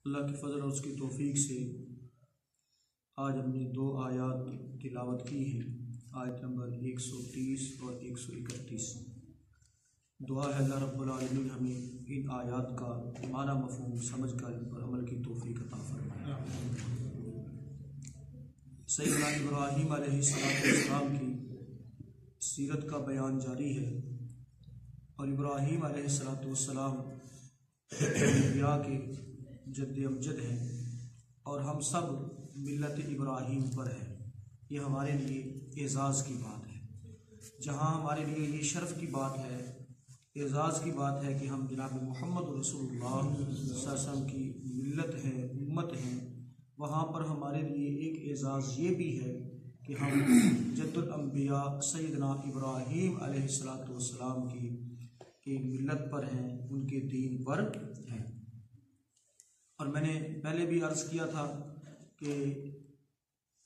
اللہ کی فضل اور اس کی توفیق سے آج ہم نے 2 آیات تلاوت کی ہیں، آیت نمبر 130 اور 131۔ دعا ہے اللہ رب العالمین ہمیں ان آیات کا معنی مفہوم سمجھ کر ان پر عمل کی توفیق عطا فرمائے۔ سیدنا ابراہیم علیہ السلام کی سیرت کا بیان جاری ہے، اور ابراہیم علیہ السلام انبیاء کے جد امجد ہیں، اور ہم سب ملت ابراہیم پر ہیں۔ یہ ہمارے لیے اعزاز کی بات ہے، جہاں ہمارے لیے یہ شرف کی بات ہے، اعزاز کی بات ہے کہ ہم جناب محمد رسول اللہ صلی اللہ علیہ وسلم کی ملت ہیں، امت ہیں، وہاں پر ہمارے لیے ایک اعزاز یہ بھی ہے کہ ہم جد الانبیاء سیدنا ابراہیم علیہ السلام کی ملت پر ہیں، ان کے دین پر ہیں۔ اور میں نے پہلے بھی عرض کیا تھا کہ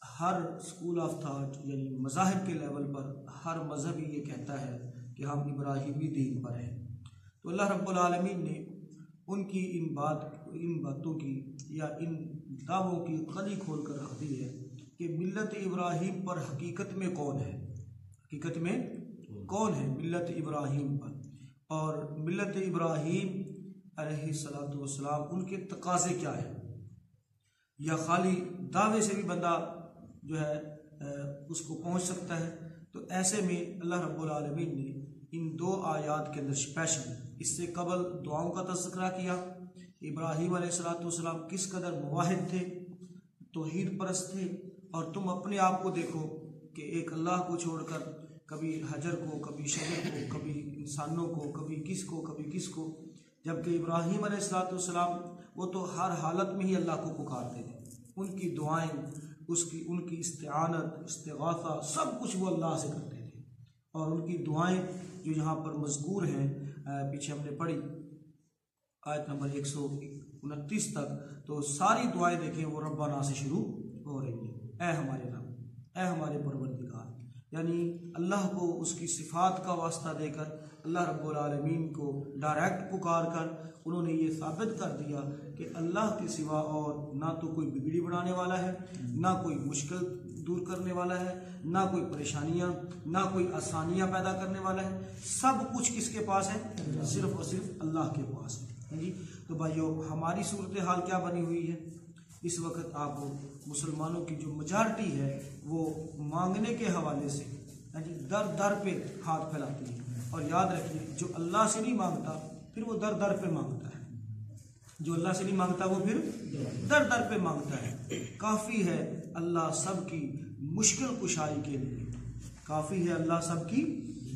ہر اسکول آف تھاٹ یعنی مذاہب کے لیول پر ہر مذہب یہ کہتا ہے کہ ہم ابراہیمی دین پر ہیں۔ تو اللہ رب العالمین نے ان کی ان باتوں کی یا ان دعووں کی کلی کھول کر رکھ دی ہے کہ ملت ابراہیم پر حقیقت میں کون ہے، حقیقت میں کون ہے ملت ابراہیم پر، اور ملت ابراہیم علیہ السلام ان کے تقاضے کیا ہیں، یا خالی دعوے سے بھی بندہ جو ہے اس کو پہنچ سکتا ہے۔ تو ایسے میں اللہ رب العالمین نے ان 2 آیات کے اندر اسپیشل اس سے قبل دعاؤں کا تذکرہ کیا، ابراہیم علیہ السلام کس قدر موحد تھے، توحید پرست تھے، اور تم اپنے آپ کو دیکھو کہ ایک اللہ کو چھوڑ کر کبھی حجر کو، کبھی شجر کو، کبھی انسانوں کو، کبھی کس کو، جبکہ ابراہیم علیہ السلام وہ تو ہر حالت میں ہی اللہ کو پکارتے تھے، ان کی دعائیں، ان کی استعانت، استغاثہ، سب کچھ وہ اللہ سے کرتے تھے۔ اور ان کی دعائیں جو یہاں پر مذکور ہیں، پیچھے ہم نے پڑھی آیت نمبر 129 تک، تو ساری دعائیں دیکھیں وہ ربنا سے شروع ہو رہی ہیں، اے ہمارے رب، اے ہمارے پروردگار، یعنی اللہ کو اس کی صفات کا واسطہ دے کر اللہ رب العالمین کو ڈائریکٹ پکار کر انہوں نے یہ ثابت کر دیا کہ اللہ کے سوا اور نہ تو کوئی بگڑی بنانے والا ہے، نہ کوئی مشکل دور کرنے والا ہے، نہ کوئی پریشانیاں، نہ کوئی آسانیاں پیدا کرنے والا ہے، سب کچھ کس کے پاس ہے؟ صرف اور صرف اللہ کے پاس ہے جی۔ تو بھائیو، ہماری صورتحال کیا بنی ہوئی ہے اس وقت؟ آپ مسلمانوں کی جو میجارٹی ہے وہ مانگنے کے حوالے سے در در پہ ہاتھ پھیلاتی ہے، اور یاد رکھیے جو اللہ سے نہیں مانگتا پھر وہ در در پہ مانگتا ہے، جو اللہ سے نہیں مانگتا وہ پھر در در پہ مانگتا ہے۔ کافی ہے اللہ سب کی مشکل کشائی کے لیے، کافی ہے اللہ سب کی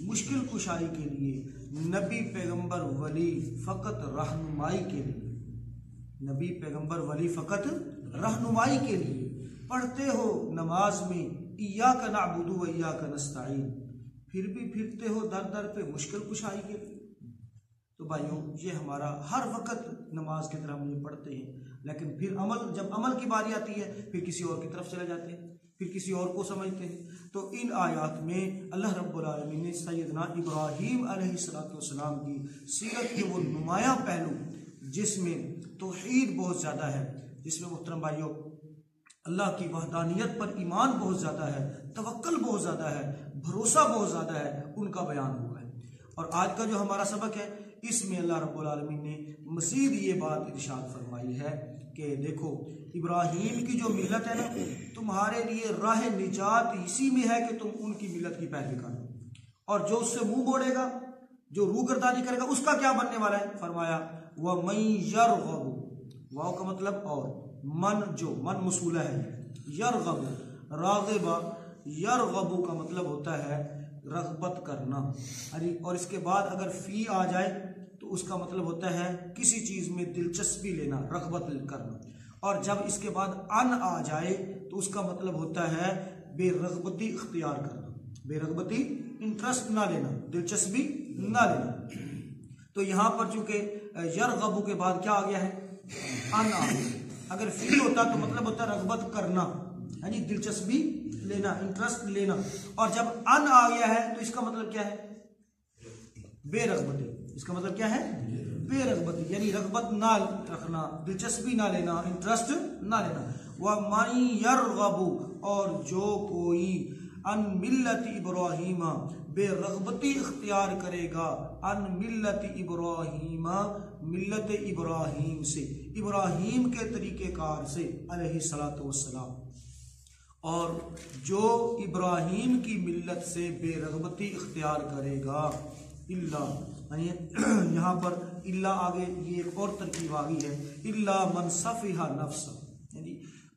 مشکل کشائی کے لیے، نبی پیغمبر ولی فقط رہنمائی کے لیے، نبی پیغمبر ولی فقط رہنمائی کے لیے۔ پڑھتے ہو نماز میں ایاک نعبد و ایاک نستعین، پھر بھی پھرتے ہو در در پہ مشکل کشائی کے لیے۔ تو بھائیوں، یہ ہمارا ہر وقت نماز کی طرح ہم یہ پڑھتے ہیں، لیکن پھر جب عمل کی باری آتی ہے پھر کسی اور کی طرف چلے جاتے ہیں، پھر کسی اور کو سمجھتے ہیں۔ تو ان آیات میں اللہ رب العالمین نے سیدنا ابراہیم علیہ السلام کی سیرت کے وہ نمایاں پہلو جس میں توحید بہت زیادہ ہے، جس میں محترم بھائیوں اللہ کی وحدانیت پر ایمان بہت زیادہ ہے، توکل بہت زیادہ ہے، بھروسہ بہت زیادہ ہے، ان کا بیان ہوا ہے۔ اور آج کا جو ہمارا سبق ہے اس میں اللہ رب العالمین نے مزید یہ بات ارشاد فرمائی ہے کہ دیکھو ابراہیم کی جو ملت ہے نا، تمہارے لیے راہ نجات اسی میں ہے کہ تم ان کی ملت کی پیروی کرو، اور جو اس سے منہ موڑے گا، جو روگردانی کرے گا، اس کا کیا بننے والا ہے؟ فرمایا وَمَن يَرْغَبُ، واو کا مطلب اور، من جو من موصولہ ہے، یرغب راغبہ، یرغب کا مطلب ہوتا ہے رغبت کرنا، اور اس کے بعد اگر فی آ جائے تو اس کا مطلب ہوتا ہے کسی چیز میں دلچسپی لینا، رغبت کرنا، اور جب اس کے بعد ان آ جائے تو اس کا مطلب ہوتا ہے بے رغبتی اختیار کرنا، بے رغبتی انٹرسٹ نہ لینا، دلچسپی نہ لینا۔ تو یہاں پر چونکہ یرغب کے بعد کیا آ گیا ہے؟ ان آ گیا۔ اگر فی ہوتا تو مطلب ہوتا ہے رغبت کرنا، یعنی دلچسپی لینا، انٹرسٹ لینا، اور جب ان آ گیا ہے تو اس کا مطلب کیا ہے؟ بے رغبتی۔ اس کا مطلب کیا ہے؟ بے رغبتی یعنی رغبت نہ رکھنا، دلچسپی نہ لینا، انٹرسٹ نہ لینا. وَمَن يَرْغَبُ اور جو کوئی ان ملت ابراہیم بے رغبتی اختیار کرے گا، ان ملت ابراہیم ملت ابراہیم سے، ابراہیم کے طریقہ کار سے علیہ الصلوۃ والسلام، اور جو ابراہیم کی ملت سے بے رغبتی اختیار کرے گا. اللہ یہاں پر اللہ آگے یہ ایک اور ترکیب آ گئی ہے، اللہ من صفح نفس، یعنی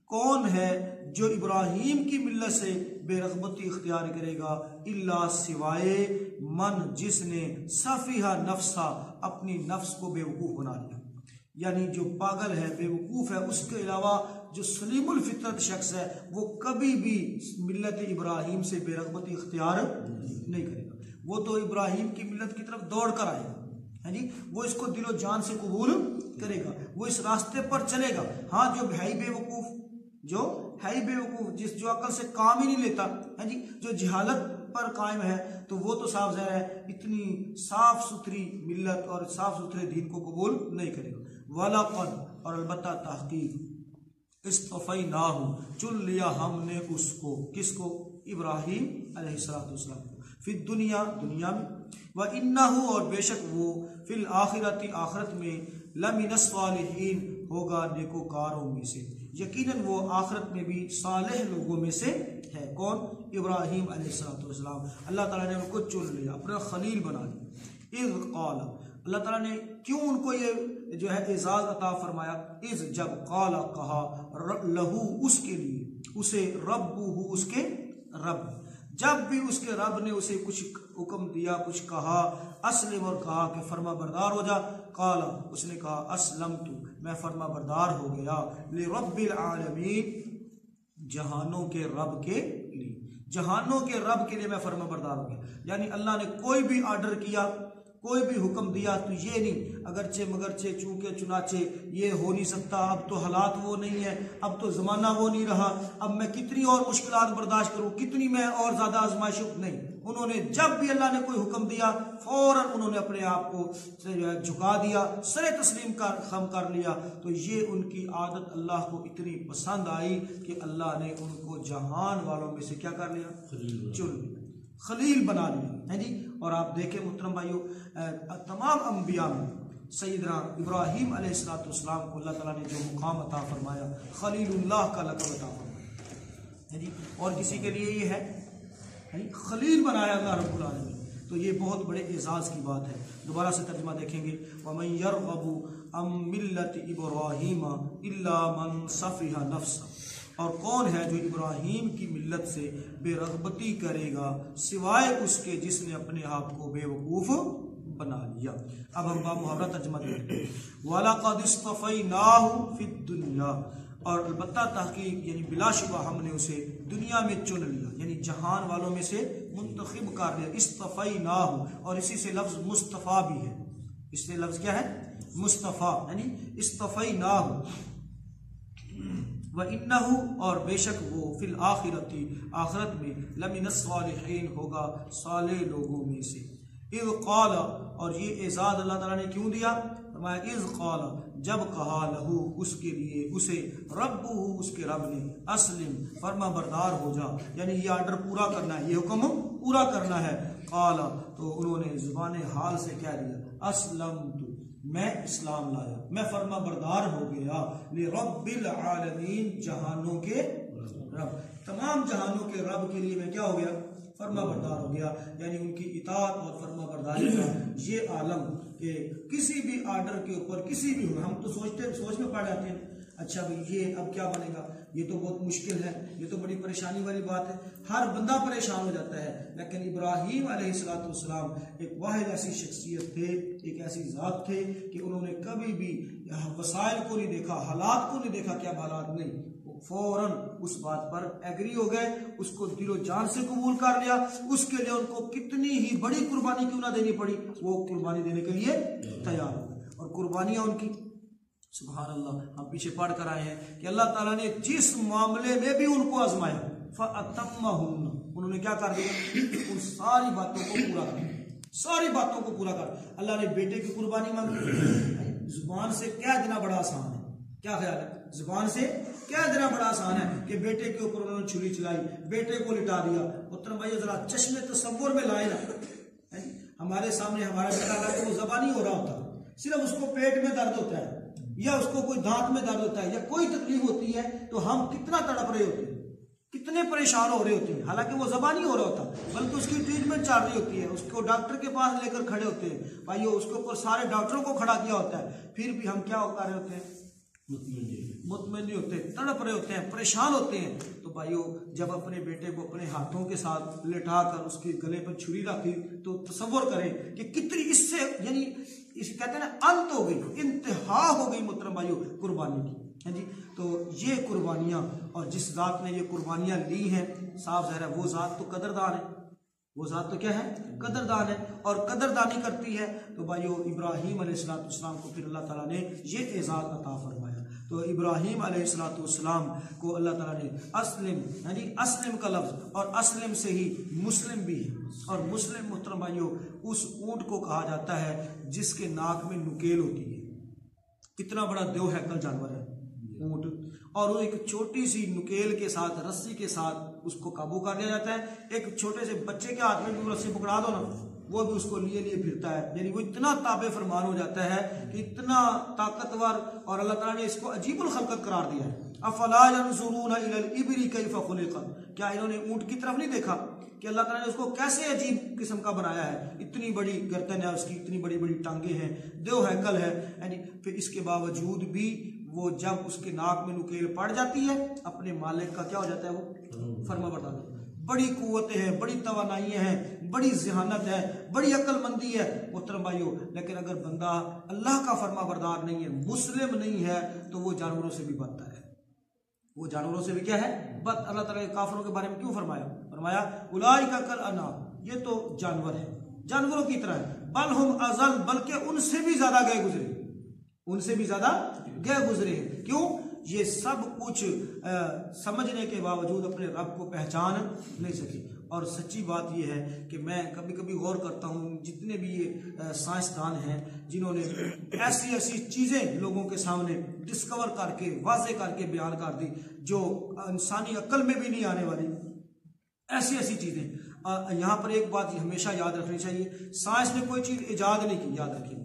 کون ہے جو ابراہیم کی ملت سے بے رغبتی اختیار کرے گا، اللہ سوائے من جس نے صفح نفسا اپنی نفس کو بے وقوف بنا لیا، یعنی جو پاگل ہے، بے وقوف ہے، اس کے علاوہ جو سلیم الفطرت شخص ہے وہ کبھی بھی ملت ابراہیم سے بے رغبتی اختیار نہیں کرے گا. وہ تو ابراہیم کی ملت کی طرف دوڑ کر آئے گا، جی وہ اس کو دل و جان سے قبول کرے گا، وہ اس راستے پر چلے گا. ہاں جو ہے بے وقوف، جو ہے بے وقوف، جو عقل سے کام ہی نہیں لیتا ہے جی، جو جہالت پر قائم ہے، تو وہ تو صاف ظاہر ہے اتنی صاف ستھری ملت اور صاف ستھرے دین کو قبول نہیں کرے گا. وَلَقَدْ اور البتہ تحقیق اصطفیناہ چن لیا ہم نے اس کو، کس کو؟ ابراہیم علیہ السلام کو، فی الدنیا دنیا میں، وَإِنَّهُ اور بے شک وہ فی الآخرت آخرت میں لَمِنَ الصَّالِحِينَ ہوگا نیکوکاروں میں سے، یقیناً وہ آخرت میں بھی صالح لوگوں میں سے ہے. کون؟ ابراہیم علیہ السلام. اللہ تعالیٰ نے ان کو چن لیا، اپنا خلیل بنا لیا. اذ قال اللہ تعالیٰ نے کیوں ان کو یہ جو ہے اعزاز عطا فرمایا؟ اذ جب قال کہا، لہو اس کے لیے، اسے ربہ اس کے رب، جب بھی اس کے رب نے اسے کچھ حکم دیا، کچھ کہا، اسلم اور کہا کہ فرما بردار ہو جا، قال اس نے کہا اسلمت میں فرما بردار ہو گیا، لرب العالمین جہانوں کے رب کے لیے، جہانوں کے رب کے لیے میں فرما بردار ہو گیا. یعنی اللہ نے کوئی بھی آرڈر کیا، کوئی بھی حکم دیا تو یہ نہیں اگرچہ مگرچہ چونکہ چنانچہ یہ ہو نہیں سکتا، اب تو حالات وہ نہیں ہے، اب تو زمانہ وہ نہیں رہا، اب میں کتنی اور مشکلات برداشت کروں، کتنی میں اور زیادہ آزمائشوں. نہیں، انہوں نے جب بھی اللہ نے کوئی حکم دیا فوراً انہوں نے اپنے آپ کو جھکا دیا، سر تسلیم خم کر لیا. تو یہ ان کی عادت اللہ کو اتنی پسند آئی کہ اللہ نے ان کو جہان والوں میں سے کیا کر لیا؟ چن لیا، خلیل بنا لیا ہے جی. اور آپ دیکھیں محترم بھائیو، تمام انبیاء میں سیدنا ابراہیم علیہ السلام کو اللہ تعالیٰ نے جو مقام عطا فرمایا، خلیل اللہ کا لقب عطا فرمایا ہے جی، اور کسی کے لیے یہ ہے خلیل بنایا اللہ رب العالمین. تو یہ بہت بڑے اعزاز کی بات ہے. دوبارہ سے ترجمہ دیکھیں گے، وَمَن يَرْغَبُ عَن مِّلَّةِ إِبْرَاهِيمَ إِلَّا مَن صَفِحَ نَفْسَهُ اور کون ہے جو ابراہیم کی ملت سے بے رغبتی کرے گا سوائے اس کے جس نے اپنے آپ کو بے وقوف بنا لیا. اب ہم محاورہ ترجمہ دیکھتے ہیں. وَلَقَدِ اصْطَفَيْنَاهُ فِي الدُّنْيَا اور البتہ تحقیق یعنی بلا شبہ ہم نے اسے دنیا میں چن لیا، یعنی جہان والوں میں سے منتخب کر لیا. اصطفیناہ اور اسی سے لفظ مصطفیٰ بھی ہے، اس سے لفظ کیا ہے؟ مصطفیٰ، یعنی اصطفیناہ. وَإِنَّهُ اور بے شک وہ فی الآخرت آخرت میں لمن الصالحین ہوگا صالح لوگوں میں سے. اذ قال اور یہ اعزاز اللہ تعالیٰ نے کیوں دیا؟ فرمایا اذ قال جب کہا، لہو اس کے لیے، اسے، ربہ اس کے رب نے، اسلم فرما بردار ہو جا، یعنی یہ آرڈر پورا کرنا ہے، یہ حکم پورا کرنا ہے. قال تو انہوں نے زبان حال سے کہہ دیا، اسلمت میں اسلام لایا، میں فرما بردار ہو گیا، لرب العالمین جہانوں کے رب، تمام جہانوں کے رب کے لیے میں کیا ہو گیا؟ فرما بردار ہو گیا. یعنی ان کی اطاعت اور فرما برداری کا یہ عالم کہ کسی بھی آرڈر کے اوپر کسی بھی، ہم تو سوچ میں پڑ جاتے ہیں اچھا بھائی یہ اب کیا بنے گا، یہ تو بہت مشکل ہے، یہ تو بڑی پریشانی والی بات ہے، ہر بندہ پریشان ہو جاتا ہے. لیکن ابراہیم علیہ السلام ایک واحد ایسی شخصیت تھے، ایک ایسی ذات تھے کہ انہوں نے کبھی بھی وسائل کو نہیں دیکھا، حالات کو نہیں دیکھا کہ اب حالات نہیں، فوراً اس بات پر ایگری ہو گئے، اس کو دل و جان سے قبول کر لیا. اس کے لیے ان کو کتنی ہی بڑی قربانی کیوں نہ دینی پڑی، وہ قربانی دینے کے لیے تیار ہو گئے. اور قربانیاں ان کی سبحان اللہ ہم پیچھے پڑھ کر آئے ہیں کہ اللہ تعالیٰ نے جس معاملے میں بھی ان کو آزمایا فَأَتَمَّهُنَّ انہوں نے کیا کر دیا؟ ان ساری باتوں کو پورا کر دیا. ساری باتوں کو پورا کر. اللہ نے بیٹے کی قربانی مانگی. زبان سے کہہ دینا بڑا آسان ہے. کیا خیال ہے؟ زبان سے کہہ دینا بڑا آسان ہے کہ بیٹے کے اوپر انہوں نے چھری چلائی, بیٹے کو لٹا دیا. محترم بھائی ذرا چشمے تصور میں لائے نا, ہمارے سامنے ہمارا بیٹا اللہ کو ذبح نہیں ہو رہا ہوتا, صرف اس کو پیٹ میں درد ہوتا ہے یا اس کو کوئی دانت میں درد ہوتا ہے یا کوئی تکلیف ہوتی ہے تو ہم کتنا تڑپ رہے ہوتے ہیں, کتنے پریشان ہو رہے ہوتے ہیں. حالانکہ وہ ذبح نہیں ہو رہا ہوتا بلکہ اس کی ٹریٹمنٹ چل رہی ہوتی ہے, اس کو ڈاکٹر کے پاس لے کر کھڑے ہوتے ہیں. بھائیو اس کے اوپر سارے ڈاکٹروں کو کھڑا کیا ہوتا ہے, پھر بھی ہم کیا کر رہے ہوتے ہیں؟ مطمئن نہیں ہوتے, تڑپ رہے ہوتے ہیں, پریشان ہوتے ہیں. تو بھائیو جب اپنے بیٹے کو اپنے ہاتھوں کے ساتھ لٹا کر اس کے گلے پر چھری رکھی تو تصور کریں کہ کتنی اس سے یعنی اس کہتے ہیں نا انت ہو گئی, انتہا ہو گئی محترم بھائیو قربانی کی. جی تو یہ قربانیاں اور جس ذات نے یہ قربانیاں لی ہیں صاف ظاہر ہے وہ ذات تو قدردان ہے, وہ ذات تو کیا ہے؟ قدردان ہے, اور قدردانی کرتی ہے. تو بھائیو ابراہیم علیہ السلام کو پھر اللہ تعالیٰ نے یہ اعزاز عطا فرمایا. تو ابراہیم علیہ السلام کو اللہ تعالیٰ نے اسلم یعنی اسلم کا لفظ اور اسلم سے ہی مسلم بھی ہے, اور مسلم محترم بھائیو اس اونٹ کو کہا جاتا ہے جس کے ناک میں نکیل ہوتی ہے. کتنا بڑا دیو ہیکل جانور ہے اونٹ, اور وہ ایک چھوٹی سی نکیل کے ساتھ رسی کے ساتھ اس کو قابو کر لیا جاتا ہے. ایک چھوٹے سے بچے کے ہاتھ میں بھی رسی پکڑا دو نا, وہ بھی اس کو لیے پھرتا ہے. یعنی وہ اتنا تابع فرمان ہو جاتا ہے کہ اتنا طاقتور, اور اللہ تعالیٰ نے اس کو عجیب الخلقت قرار دیا ہے. افلا ينظرون الى الابل كيف خلقت, کیا انہوں نے اونٹ کی طرف نہیں دیکھا کہ اللہ تعالیٰ نے اس کو کیسے عجیب قسم کا بنایا ہے؟ اتنی بڑی گردن ہے اس کی, اتنی بڑی بڑی ٹانگیں ہیں, دیو ہیکل ہے. یعنی پھر اس کے باوجود بھی وہ جب اس کے ناک میں نکیل پڑ جاتی ہے اپنے مالک کا کیا ہو جاتا ہے؟ وہ فرما بردار. بڑی قوتیں ہیں, بڑی توانائیاں ہیں, بڑی ذہانت ہے, بڑی عقل مندی ہے محترم بھائیو. لیکن اگر بندہ اللہ کا فرما بردار نہیں ہے, مسلم نہیں ہے, تو وہ جانوروں سے بھی بدتر ہے. وہ جانوروں سے بھی کیا ہے؟ بد. اللہ تعالیٰ نے کافروں کے بارے میں کیوں فرمایا؟ فرمایا اولئک کالانعام, یہ تو جانور ہے, جانوروں کی طرح ہے. بل ہم اضل, بلکہ ان سے بھی زیادہ گئے گزرے, ان سے بھی زیادہ گئے گزرے ہیں. کیوں؟ یہ سب کچھ سمجھنے کے باوجود اپنے رب کو پہچان نہیں سکے. اور سچی بات یہ ہے کہ میں کبھی کبھی غور کرتا ہوں, جتنے بھی یہ سائنسدان ہیں جنہوں نے ایسی ایسی چیزیں لوگوں کے سامنے ڈسکور کر کے واضح کر کے بیان کر دی جو انسانی عقل میں بھی نہیں آنے والی, ایسی ایسی چیزیں. یہاں پر ایک بات ہمیشہ یاد رکھنی چاہیے, سائنس نے کوئی چیز ایجاد نہیں کی, یاد رکھیے,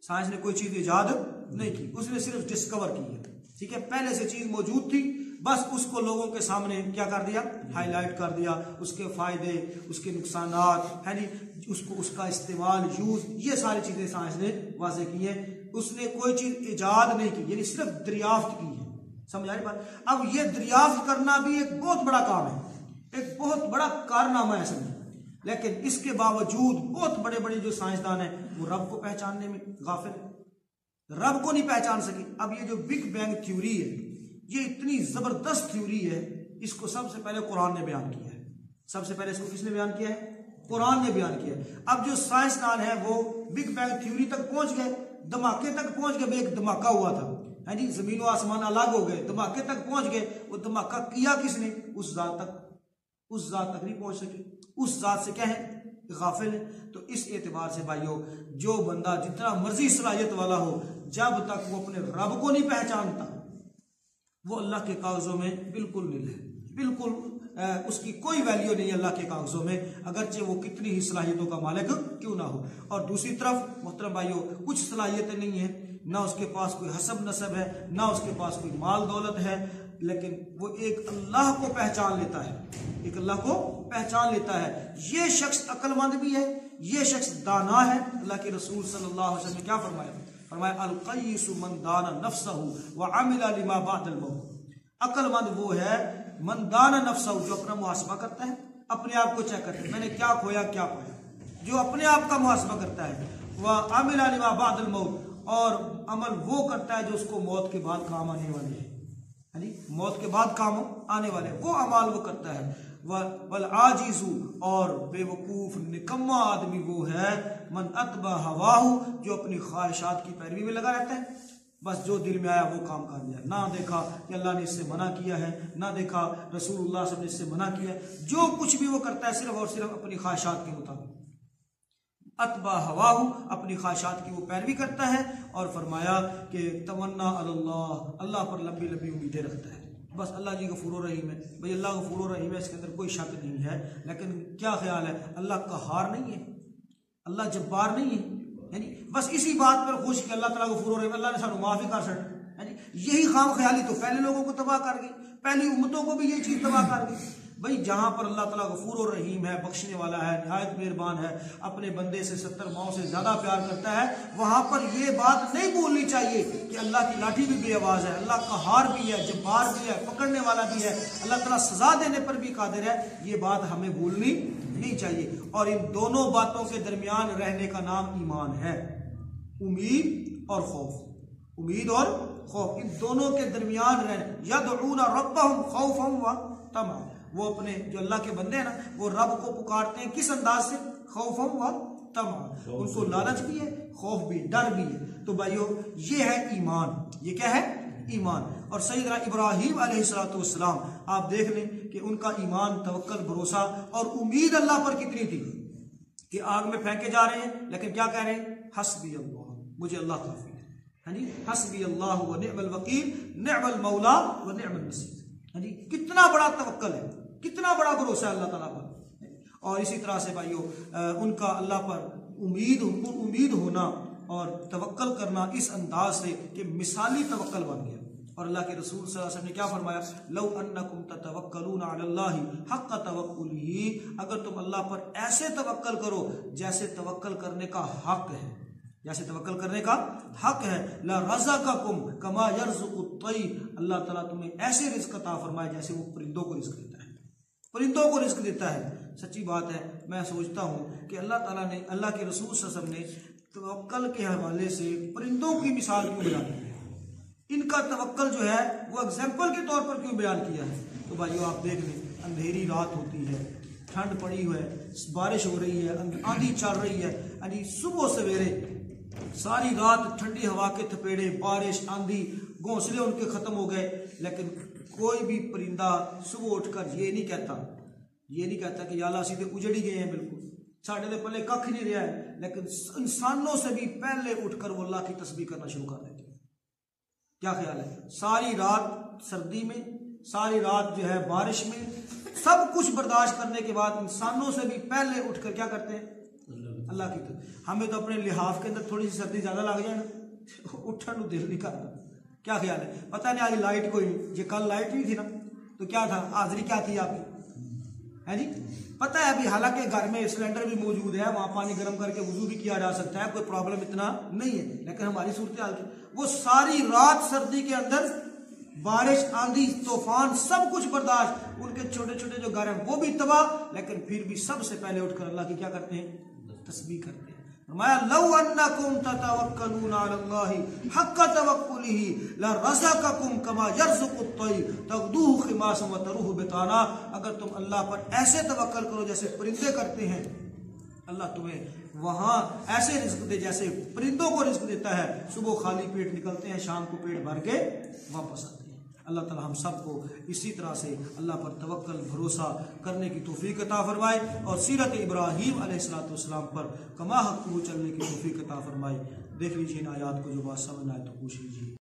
سائنس نے کوئی چیز ایجاد نہیں کی, اس نے صرف ڈسکور کی ہے. ٹھیک ہے, پہلے سے چیز موجود تھی, بس اس کو لوگوں کے سامنے کیا کر دیا؟ ہائی لائٹ کر دیا. اس کے فائدے, اس کے نقصانات, یعنی اس کو اس کا استعمال, یوز, یہ ساری چیزیں سائنس نے واضح کی ہیں. اس نے کوئی چیز ایجاد نہیں کی, یعنی صرف دریافت کی ہے. سمجھ آئی بات؟ اب یہ دریافت کرنا بھی ایک بہت بڑا کام ہے, ایک بہت بڑا کارنامہ ہے سمجھ. لیکن اس کے باوجود بہت بڑے بڑے جو سائنسدان ہیں وہ رب کو پہچاننے میں غافل ہیں, رب کو نہیں پہچان سکے. اب یہ جو بگ بینگ تھیوری ہے, یہ اتنی زبردست تھیوری ہے, اس کو سب سے پہلے قرآن نے بیان کیا ہے. سب سے پہلے اس کو کس نے بیان کیا ہے؟ قرآن نے بیان کیا ہے. اب جو سائنسدان ہیں وہ بگ بینگ تھیوری تک پہنچ گئے, دھماکے تک پہنچ گئے. ایک دھماکہ ہوا تھا, یعنی زمین و آسمان الگ ہو گئے, دھماکے تک پہنچ گئے. وہ دھماکہ کیا کس نے؟ اس ذات تک, اس ذات تک نہیں پہنچ سکے. اس ذات سے کیا ہے؟ غافل ہے. تو اس اعتبار سے بھائیو, جو بندہ جتنا مرضی صلاحیت والا ہو, جب تک وہ اپنے رب کو نہیں پہچانتا وہ اللہ کے کاغذوں میں بالکل نہیں ہے, بالکل اس کی کوئی ویلیو نہیں ہے اللہ کے کاغذوں میں, اگرچہ وہ کتنی ہی صلاحیتوں کا مالک کیوں نہ ہو. اور دوسری طرف محترم بھائیو, کچھ صلاحیتیں نہیں ہیں, نہ اس کے پاس کوئی حسب نسب ہے, نہ اس کے پاس کوئی مال دولت ہے, لیکن وہ ایک اللہ کو پہچان لیتا ہے, ایک اللہ کو پہچان لیتا ہے. یہ شخص عقل مند بھی ہے, یہ شخص دانا ہے. اللہ کے رسول صلی اللہ علیہ وسلم نے کیا فرمایا؟ فرمایا القیس من دان نفسہ وعمل لما بعد الموت. عقل مند وہ ہے من دان نفسہ, جو اپنا محاسبہ کرتا ہے, اپنے آپ کو چیک کرتا ہے میں نے کیا کھویا کیا پایا, جو اپنے آپ کا محاسبہ کرتا ہے. وعمل لما بعد الموت, اور عمل وہ کرتا ہے جو اس کو موت کے بعد کام آنے والے ہیں, یعنی موت کے بعد کام آنے والے, وہ اعمال وہ کرتا ہے. والعاجز, اور بے وقوف نکما آدمی وہ ہے من اتبع ہواہ, جو اپنی خواہشات کی پیروی میں لگا رہتا ہے, بس جو دل میں آیا وہ کام کر دیا, نہ دیکھا کہ اللہ نے اس سے منع کیا ہے, نہ دیکھا رسول اللہ صلی اللہ علیہ وسلم نے اس سے منع کیا ہے. جو کچھ بھی وہ کرتا ہے صرف اور صرف اپنی خواہشات کے مطابق. اتبع ہواہ، اپنی خواہشات کی وہ پیروی کرتا ہے، اور فرمایا کہ تمنا اللہ، اللہ پر لمبی لمبی امیدیں رکھتا ہے۔ بس اللہ جی غفور و رحیم ہے، بھئی اللہ غفور و رحیم ہے، اس کے اندر کوئی شک نہیں ہے، لیکن کیا خیال ہے اللہ قہار نہیں ہے، اللہ جبار نہیں ہے، یعنی بس اسی بات پر خوش کہ اللہ تعالیٰ غفور و رحیم، اللہ نے سانو معافی کر سکتا، یہی خام خیالی تو پہلے لوگوں کو تباہ کر گئی، پہلی امتوں کو بھی یہ چیز تباہ کر گئی۔ بھئی جہاں پر اللہ تعالیٰ غفور و رحیم ہے، بخشنے والا ہے، نہایت مہربان ہے، اپنے بندے سے 70 ماؤں سے زیادہ پیار کرتا ہے، وہاں پر یہ بات نہیں بھولنی چاہیے کہ اللہ کی لاٹھی بھی بے آواز ہے، اللہ قہار بھی ہے، جبار بھی ہے، پکڑنے والا بھی ہے، اللہ تعالیٰ سزا دینے پر بھی قادر ہے، یہ بات ہمیں بھولنی نہیں چاہیے۔ اور ان دونوں باتوں کے درمیان رہنے کا نام ایمان ہے، امید اور خوف، امید اور خوف، ان دونوں کے درمیان رہنے، یدعون ربہم خوفا وطمعا، وہ اپنے جو اللہ کے بندے ہیں نا، وہ رب کو پکارتے ہیں کس انداز سے؟ خوفا وطمعا، ان کو لالچ بھی ہے، خوف بھی، ڈر بھی ہے۔ تو بھائیو یہ ہے ایمان، یہ کیا ہے؟ ایمان۔ اور سیدنا ابراہیم علیہ السلام آپ دیکھ لیں کہ ان کا ایمان، توکل، بھروسہ اور امید اللہ پر کتنی تھی کہ آگ میں پھینکے جا رہے ہیں، لیکن کیا کہہ رہے ہیں؟ حسبی اللہ، مجھے اللہ کافی ہے، ہاں جی، حسبی اللہ و نعم الوکیل، نعم المولا و نعم النصیر، ہاں جی، کتنا بڑا توکل ہے، کتنا بڑا بھروسہ ہے اللہ تعالیٰ پر۔ اور اسی طرح سے بھائیو ان کا اللہ پر امید ہونا اور توکل کرنا اس انداز سے کہ مثالی توکل بن گیا۔ اور اللہ کے رسول صلی اللہ علیہ وسلم نے کیا فرمایا؟ لو انکم تتوکلون علی اللہ حق توکلہ، اگر تم اللہ پر ایسے توکل کرو جیسے توکل کرنے کا حق ہے، جیسے توکل کرنے کا حق ہے، لرزقکم کما یرزق الطیر، اللہ تعالیٰ تمہیں ایسے رزق عطا فرمائے جیسے وہ پرندوں کو رزق دیتا ہے، پرندوں کو رزق دیتا ہے۔ سچی بات ہے، میں سوچتا ہوں کہ اللہ تعالیٰ نے، اللہ کے رسول صلی اللہ علیہ وسلم نے توکل کے حوالے سے پرندوں کی مثال کیوں بیان کی ہے؟ ان کا توکل جو ہے وہ ایگزامپل کے طور پر کیوں بیان کیا ہے؟ تو بھائیو آپ دیکھ لیں، اندھیری رات ہوتی ہے، ٹھنڈ پڑی ہوئی ہے، بارش ہو رہی ہے، آندھی چل رہی ہے، یعنی صبح سویرے ساری رات ٹھنڈی ہوا کے تھپیڑے، بارش، آندھی، گھونسلے ان کے ختم ہو گئے، لیکن کوئی بھی پرندہ صبح اٹھ کر یہ نہیں کہتا کہ یا اللہ سیدھے اجڑ ہی گئے ہیں، بالکل ساڑھے دے پلے ککھ نہیں رہا ہے، لیکن انسانوں سے بھی پہلے اٹھ کر وہ اللہ کی تسبیح کرنا شروع کر دیتے ہیں۔ کیا خیال ہے؟ ساری رات سردی میں، ساری رات جو ہے بارش میں، سب کچھ برداشت کرنے کے بعد انسانوں سے بھی پہلے اٹھ کر کیا کرتے ہیں؟ اللہ کی تسبیح۔ ہمیں تو اپنے لحاف کے اندر تھوڑی سی سردی زیادہ لگ جائے نا، اٹھن دل نہیں کرتا۔ کیا خیال ہے؟ پتہ نہیں آج لائٹ کوئی نہیں، یہ کل لائٹ نہیں تھی نا، تو کیا تھا؟ حاضری کیا تھی آپ کی؟ ہے جی، پتہ ہے ابھی، حالانکہ گھر میں سلنڈر بھی موجود ہے، وہاں پانی گرم کر کے وضو بھی کیا جا سکتا ہے، کوئی پرابلم اتنا نہیں ہے، لیکن ہماری صورتحال کی وہ ساری رات سردی کے اندر بارش، آندھی، طوفان، سب کچھ برداشت، ان کے چھوٹے چھوٹے جو گھر ہیں وہ بھی تباہ، لیکن پھر بھی سب سے پہلے اٹھ کر اللہ کی کیا کرتے ہیں؟ تسبیح کرتے ہیں۔ فرمایا لو انکم تتوکلون علی اللہ حق توکلہ لرزقکم کما یرزق الطیر تغدو خماسا وتروح بطانا، اگر تم اللہ پر ایسے توکل کرو جیسے پرندے کرتے ہیں، اللہ تمہیں وہاں ایسے رزق دے جیسے پرندوں کو رزق دیتا ہے، صبح خالی پیٹ نکلتے ہیں، شام کو پیٹ بھر کے واپس آتے ہیں۔ اللہ تعالی ہم سب کو اسی طرح سے اللہ پر توکل، بھروسہ کرنے کی توفیق عطا فرمائے، اور سیرت ابراہیم علیہ السلام پر کما حق چلنے کی توفیق عطا فرمائے۔ دیکھ لیجیے ان آیات کو، جو بات سمجھ آئے تو پوچھ لیجیے۔